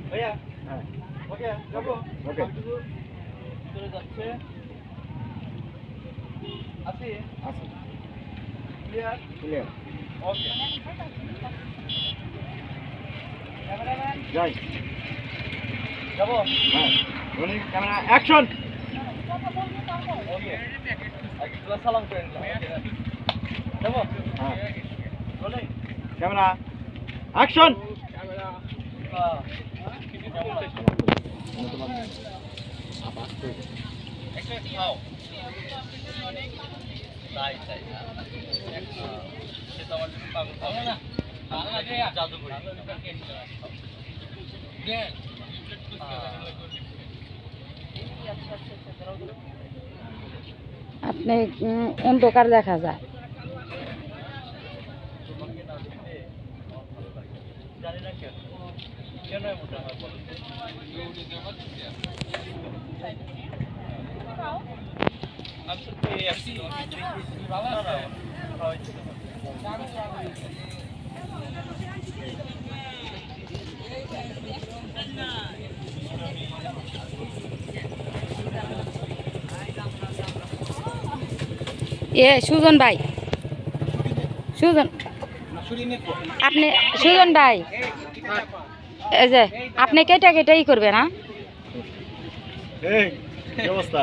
ভাইয়া হ্যাঁ ওকে যাবো ওকে চলে যাচ্ছে আছে আছে ক্লিয়ার ক্লিয়ার ওকে ক্যামেরাম্যান যাই যাবো হ্যাঁ রোলিং ক্যামেরা অ্যাকশন ওকে একটু সালাম করে নিলাম যাবো হ্যাঁ রোলিং ক্যামেরা অ্যাকশন ক্যামেরা আপনি অন্ধকার দেখা যায়। জানি না কেন কেন এমনটা হয় বলুন সুজন ভাই, সুজন আপনি, সুজন ভাই এই যে আপনি কেটে কেটেই করবে না? এই কি অবস্থা?